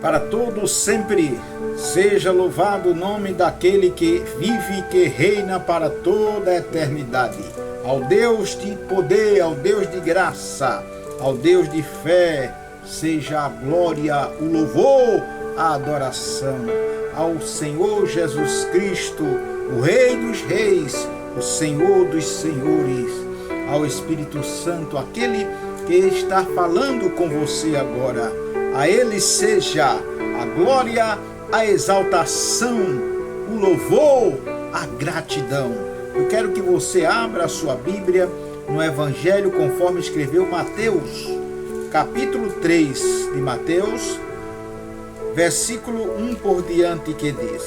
Para todos sempre seja louvado o nome daquele que vive e que reina para toda a eternidade. Ao Deus de poder, ao Deus de graça, ao Deus de fé, seja a glória, o louvor, a adoração. Ao Senhor Jesus Cristo, o Rei dos Reis, o Senhor dos Senhores, ao Espírito Santo, aquele que está falando com você agora. A Ele seja a glória, a exaltação, o louvor, a gratidão. Eu quero que você abra a sua Bíblia no Evangelho conforme escreveu Mateus, capítulo 3 de Mateus, versículo 1 por diante, que diz.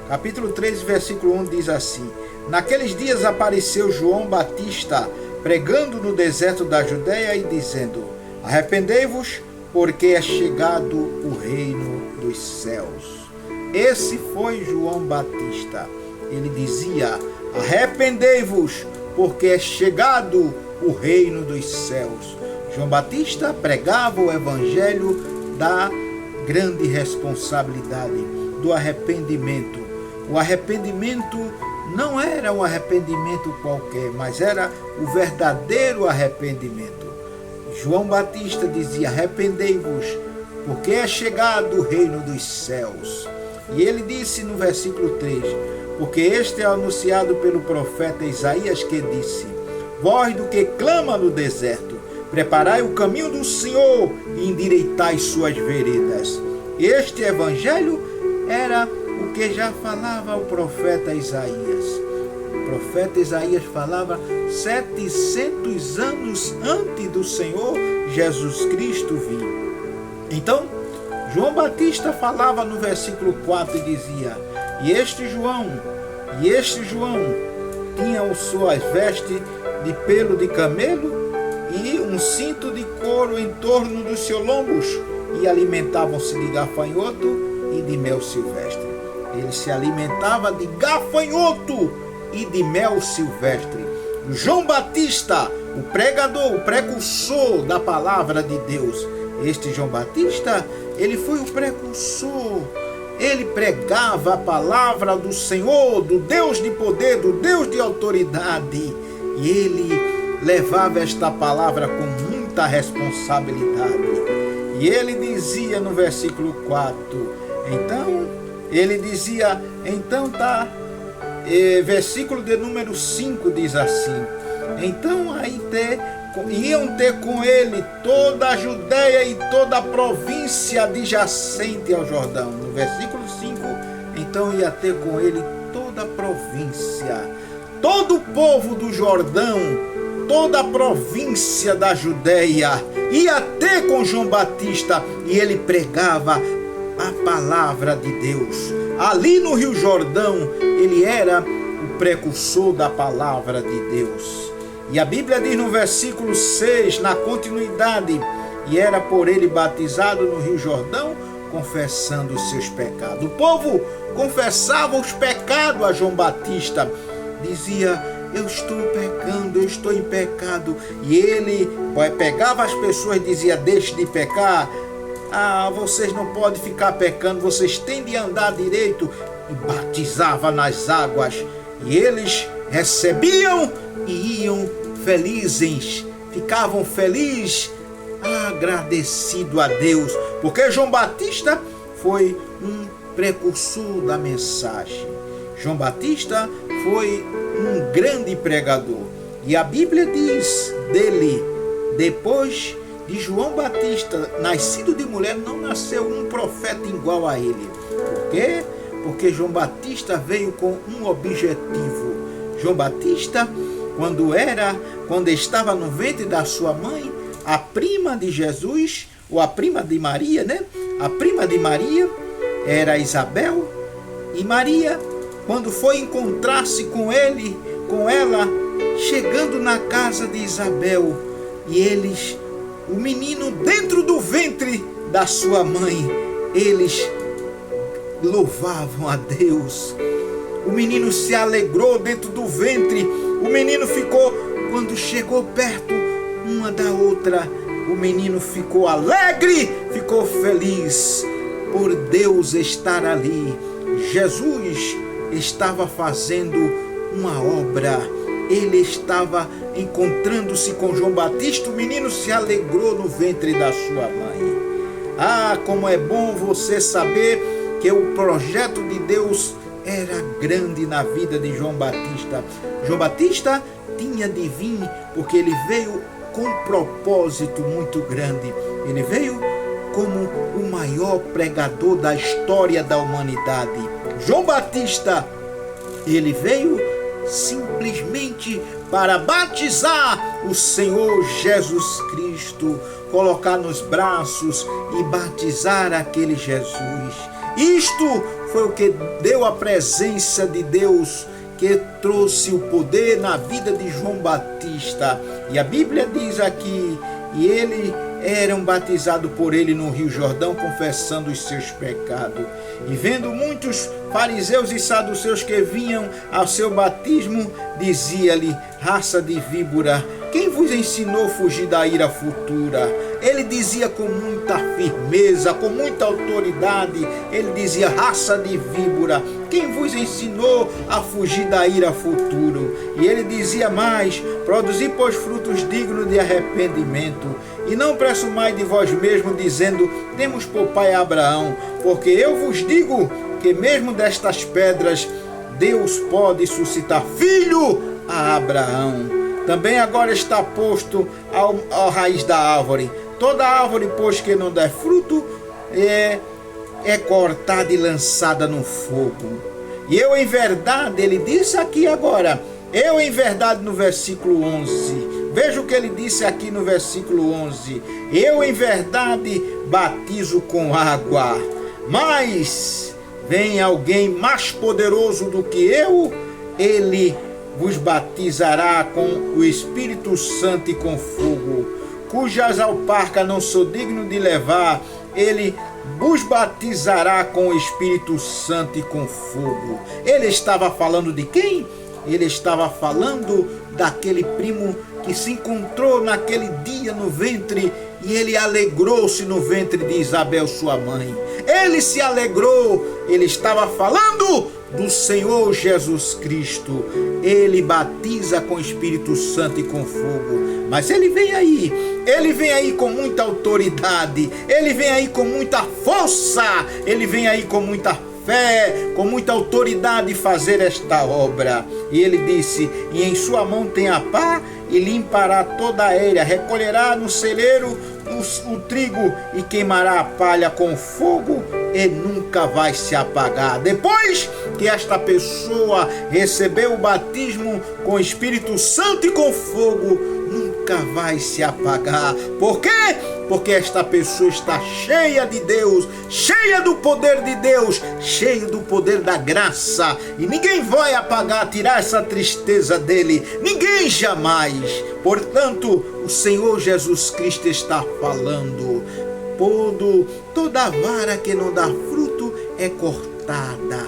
Capítulo 3, versículo 1 diz assim: Naqueles dias apareceu João Batista, pregando no deserto da Judéia e dizendo: Arrependei-vos, porque é chegado o reino dos céus. Esse foi João Batista. Ele dizia: arrependei-vos, porque é chegado o reino dos céus. João Batista pregava o evangelho da grande responsabilidade, do arrependimento. O arrependimento não era um arrependimento qualquer, mas era o verdadeiro arrependimento. João Batista dizia: arrependei-vos, porque é chegado o reino dos céus. E ele disse no versículo 3, porque este é anunciado pelo profeta Isaías, que disse: Voz do que clama no deserto, preparai o caminho do Senhor e endireitai suas veredas. Este evangelho era o que já falava o profeta Isaías. O profeta Isaías falava 700 anos antes do Senhor Jesus Cristo vir. Então, João Batista falava no versículo 4 e dizia: E este João tinha suas vestes de pelo de camelo e um cinto de couro em torno dos seus lombos, e alimentavam-se de gafanhoto e de mel silvestre. Ele se alimentava de gafanhoto e de mel silvestre. João Batista, o pregador, o precursor da palavra de Deus. Este João Batista, ele foi o precursor. Ele pregava a palavra do Senhor, do Deus de poder, do Deus de autoridade. E ele levava esta palavra com muita responsabilidade. E ele dizia no versículo 4, versículo de número 5 diz assim: Então iam ter com ele toda a Judéia e toda a província adjacente ao Jordão. No versículo 5, então ia ter com ele toda a província, todo o povo do Jordão, toda a província da Judéia, ia ter com João Batista, e ele pregava a palavra de Deus. Ali no Rio Jordão, ele era o precursor da palavra de Deus. E a Bíblia diz no versículo 6, na continuidade: E era por ele batizado no Rio Jordão, confessando os seus pecados. O povo confessava os pecados a João Batista. Dizia: eu estou pecando, eu estou em pecado. E ele pegava as pessoas e dizia: deixe de pecar. Vocês não podem ficar pecando, vocês têm de andar direito. E batizava nas águas. E eles recebiam e iam felizes, ficavam felizes, agradecido a Deus, porque João Batista foi um precursor da mensagem. João Batista foi um grande pregador. E a Bíblia diz dele: depois de João Batista, nascido de mulher, não nasceu um profeta igual a ele. Por quê? Porque João Batista veio com um objetivo. João Batista, quando estava no ventre da sua mãe, a prima de Jesus, ou a prima de Maria, né? A prima de Maria era Isabel, e Maria, quando foi encontrar-se com ela, chegando na casa de Isabel, e eles, o menino dentro do ventre da sua mãe, eles louvavam a Deus. O menino se alegrou dentro do ventre. O menino ficou, quando chegou perto uma da outra, o menino ficou alegre, ficou feliz. por Deus estar ali. Jesus estava fazendo uma obra. Ele estava encontrando-se com João Batista. O menino se alegrou no ventre da sua mãe. Ah, como é bom você saber que o projeto de Deus era grande na vida de João Batista. João Batista tinha de vir porque ele veio com um propósito muito grande. Ele veio como o maior pregador da história da humanidade. João Batista, ele veio simplesmente para batizar o Senhor Jesus Cristo, colocar nos braços e batizar aquele Jesus. Isto foi o que deu a presença de Deus, que trouxe o poder na vida de João Batista. E a Bíblia diz aqui, e ele eram batizados por ele no Rio Jordão, confessando os seus pecados. E vendo muitos fariseus e saduceus que vinham ao seu batismo, dizia-lhe: raça de víbora, quem vos ensinou a fugir da ira futura? Ele dizia com muita firmeza, com muita autoridade, ele dizia: raça de víbora, quem vos ensinou a fugir da ira futura? E ele dizia mais: produzi, pois, frutos dignos de arrependimento, e não presumai de vós mesmos, dizendo: temos por pai Abraão, porque eu vos digo que mesmo destas pedras Deus pode suscitar filho a Abraão. Também agora está posto à raiz da árvore. Toda árvore, pois, que não der fruto, é cortada e lançada no fogo. E eu em verdade, ele disse aqui agora, eu em verdade no versículo 11, veja o que ele disse aqui no versículo 11, eu em verdade batizo com água, mas vem alguém mais poderoso do que eu, ele vos batizará com o Espírito Santo e com fogo, cujas alparcas não sou digno de levar. Ele vos batizará com o Espírito Santo e com fogo. Ele estava falando de quem? Ele estava falando daquele primo que se encontrou naquele dia no ventre, e ele alegrou-se no ventre de Isabel, sua mãe. Ele se alegrou. Ele estava falando do Senhor Jesus Cristo. Ele batiza com o Espírito Santo e com fogo. Mas ele vem aí com muita autoridade, ele vem aí com muita força, ele vem aí com muita fé, com muita autoridade fazer esta obra. E ele disse: e em sua mão tem a pá, e limpará toda a erva, recolherá no celeiro o trigo e queimará a palha com fogo, e nunca vai se apagar. Depois que esta pessoa recebeu o batismo com o Espírito Santo e com fogo, nunca vai se apagar. Por quê? Porque esta pessoa está cheia de Deus, cheia do poder de Deus, cheia do poder da graça, e ninguém vai apagar, tirar essa tristeza dele, ninguém jamais. Portanto, o Senhor Jesus Cristo está falando: toda vara que não dá fruto é cortada,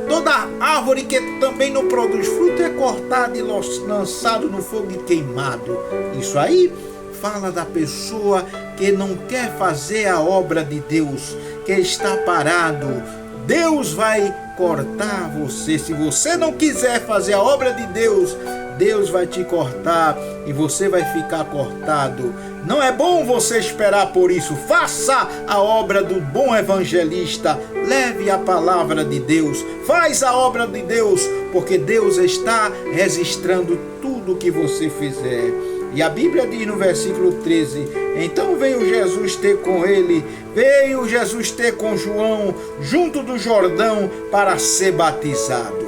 toda árvore que também não produz fruto é cortada e lançado no fogo e queimado. Isso aí fala da pessoa que não quer fazer a obra de Deus, que está parado. Deus vai cortar você. Se você não quiser fazer a obra de Deus, Deus vai te cortar e você vai ficar cortado. Não é bom você esperar por isso. Faça a obra do bom evangelista. Leve a palavra de Deus. Faz a obra de Deus, porque Deus está registrando tudo que você fizer. E a Bíblia diz no versículo 13: então veio Jesus ter com ele, veio Jesus ter com João junto do Jordão para ser batizado.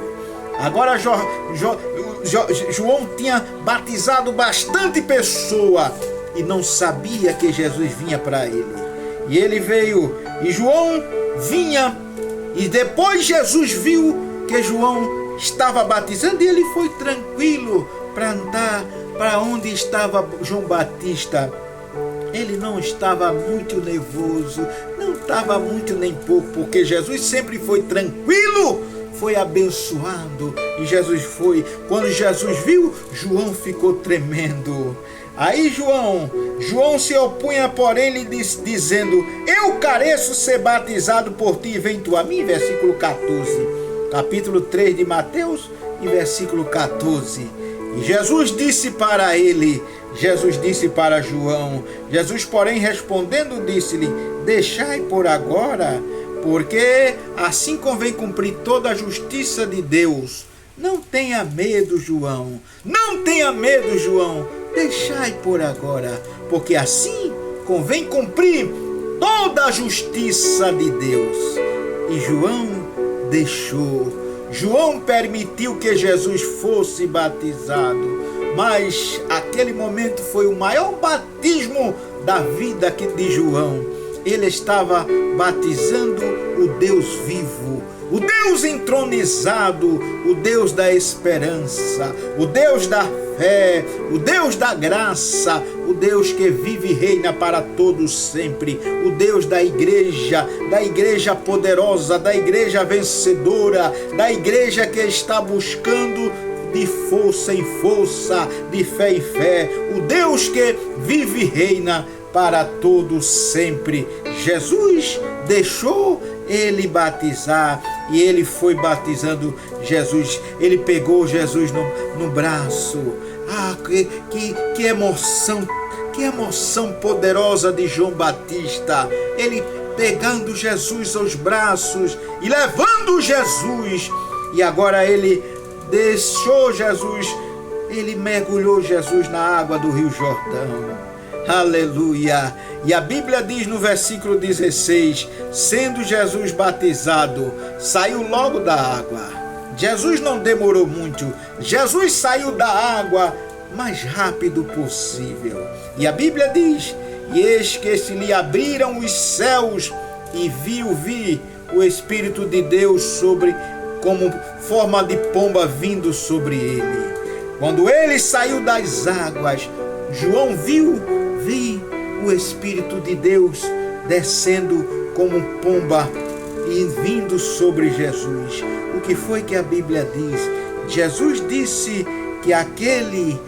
Agora João tinha batizado bastante pessoa e não sabia que Jesus vinha para ele. E ele veio, e João vinha, e depois Jesus viu que João estava batizando, e ele foi tranquilo para andar para onde estava João Batista. Ele não estava muito nervoso, não estava muito nem pouco, porque Jesus sempre foi tranquilo foi abençoado. E Jesus foi. Quando Jesus viu, João ficou tremendo. Aí João se opunha, porém, lhe dizendo: eu careço ser batizado por ti, vem tu a mim. Versículo 14. Capítulo 3 de Mateus, e versículo 14. E Jesus disse para João, Jesus, porém, respondendo, disse-lhe: deixai por agora, porque assim convém cumprir toda a justiça de Deus. Não tenha medo, João. Não tenha medo, João. Deixai por agora, porque assim convém cumprir toda a justiça de Deus. E João deixou. João permitiu que Jesus fosse batizado, mas aquele momento foi o maior batismo da vida de João. Ele estava batizando o Deus vivo, o Deus entronizado, o Deus da esperança, o Deus da fé, o Deus da graça, o Deus que vive e reina para todos sempre, o Deus da igreja poderosa, da igreja vencedora, da igreja que está buscando de força em força, de fé em fé, o Deus que vive e reina para todos sempre. Jesus deixou ele batizar, e ele foi batizando Jesus. Ele pegou Jesus no braço. Que emoção, que emoção poderosa de João Batista. Ele pegando Jesus aos braços e levando Jesus. E agora ele deixou Jesus, ele mergulhou Jesus na água do Rio Jordão. Aleluia! E a Bíblia diz no versículo 16: sendo Jesus batizado, saiu logo da água. Jesus não demorou muito. Jesus saiu da água mais rápido possível. E a Bíblia diz: e eis que se lhe abriram os céus, e viu o Espírito de Deus como forma de pomba vindo sobre ele. Quando ele saiu das águas, João viu o Espírito de Deus descendo como pomba e vindo sobre Jesus. O que foi que a Bíblia diz? Jesus disse que aquele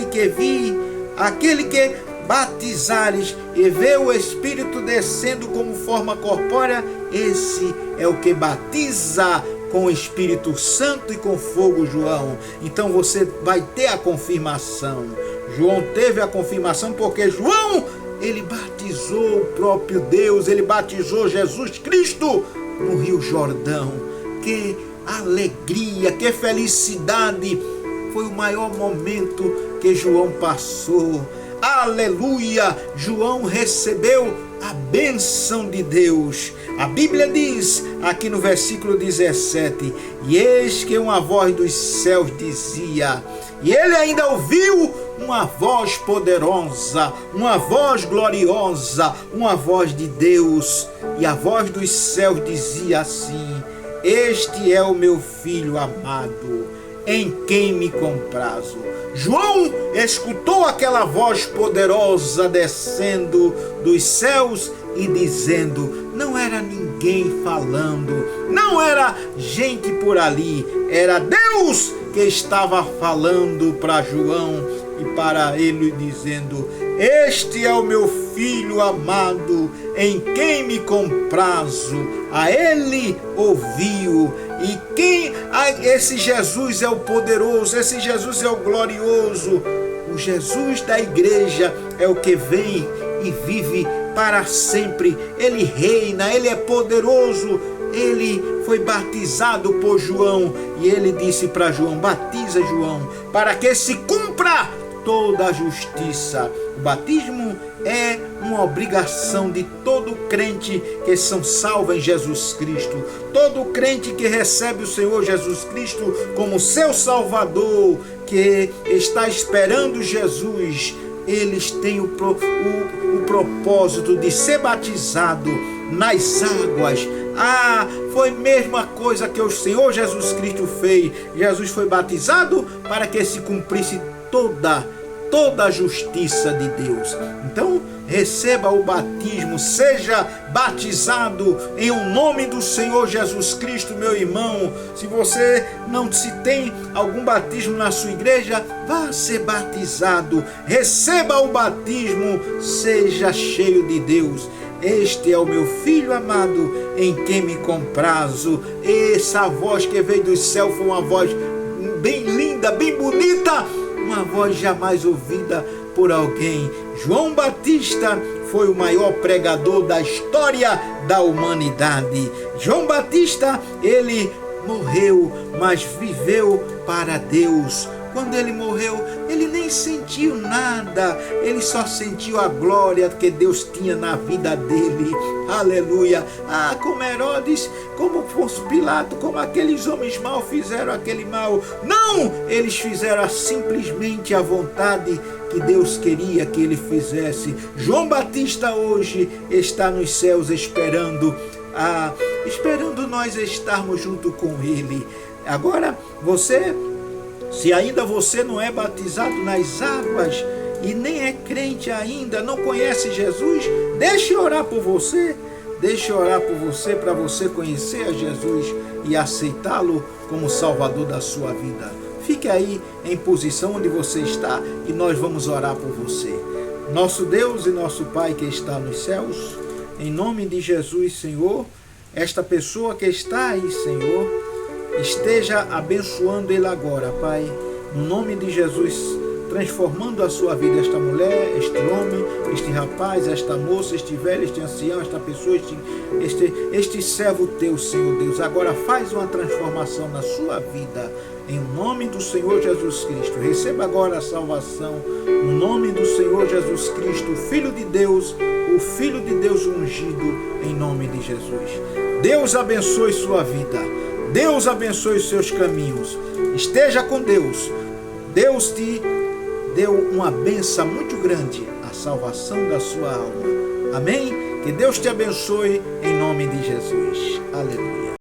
que batizares e vê o Espírito descendo como forma corpórea, esse é o que batiza com o Espírito Santo e com fogo, João. Então você vai ter a confirmação. João teve a confirmação porque João, ele batizou o próprio Deus, ele batizou Jesus Cristo no Rio Jordão. Que alegria, que felicidade! Foi o maior momento que João passou. Aleluia! João recebeu a bênção de Deus. A Bíblia diz aqui no versículo 17: e eis que uma voz dos céus dizia, e ele ainda ouviu uma voz poderosa, uma voz gloriosa, uma voz de Deus, e a voz dos céus dizia assim: este é o meu filho amado, em quem me comprazo. João escutou aquela voz poderosa descendo dos céus e dizendo, não era ninguém falando, não era gente por ali, era Deus que estava falando para João e para ele dizendo, este é o meu filho amado, em quem me comprazo. A ele ouviu. E esse Jesus é o poderoso, esse Jesus é o glorioso. O Jesus da igreja é o que vem e vive para sempre. Ele reina, ele é poderoso. Ele foi batizado por João e ele disse para João, batiza João, para que se cumpra toda a justiça. O batismo é uma obrigação de todo crente que são salvos em Jesus Cristo. Todo crente que recebe o Senhor Jesus Cristo como seu Salvador, que está esperando Jesus, eles têm o propósito de ser batizado nas águas. Foi a mesma coisa que o Senhor Jesus Cristo fez. Jesus foi batizado para que se cumprisse toda a justiça de Deus. Então, receba o batismo, seja batizado em o nome do Senhor Jesus Cristo, meu irmão. Se você não se tem algum batismo na sua igreja, vá ser batizado, receba o batismo, seja cheio de Deus. Este é o meu filho amado, em quem me comprazo. Essa voz que veio do céu foi uma voz bem linda, bem bonita, uma voz jamais ouvida por alguém. João Batista foi o maior pregador da história da humanidade. João Batista, ele morreu, mas viveu para Deus. Quando ele morreu, ele nem sentiu nada, ele só sentiu a glória que Deus tinha na vida dele. Aleluia! Como Herodes, como Pôncio Pilato, como aqueles homens mal fizeram aquele mal. Não! Eles fizeram simplesmente a vontade que Deus queria que ele fizesse. João Batista hoje está nos céus esperando nós estarmos junto com ele. Agora, se ainda você não é batizado nas águas e nem é crente ainda, não conhece Jesus, deixe orar por você. Deixe orar por você, para você conhecer a Jesus e aceitá-lo como Salvador da sua vida. Fique aí em posição onde você está e nós vamos orar por você. Nosso Deus e nosso Pai que está nos céus, em nome de Jesus, Senhor, esta pessoa que está aí, Senhor, esteja abençoando ele agora, Pai, no nome de Jesus, transformando a sua vida, esta mulher, este homem, este rapaz, esta moça, este velho, este ancião, esta pessoa, este servo teu, Senhor Deus. Agora faz uma transformação na sua vida, em nome do Senhor Jesus Cristo. Receba agora a salvação, no nome do Senhor Jesus Cristo, o Filho de Deus, o Filho de Deus ungido, em nome de Jesus. Deus abençoe sua vida. Deus abençoe os seus caminhos. Esteja com Deus. Deus te deu uma bênção muito grande, a salvação da sua alma. Amém? Que Deus te abençoe em nome de Jesus.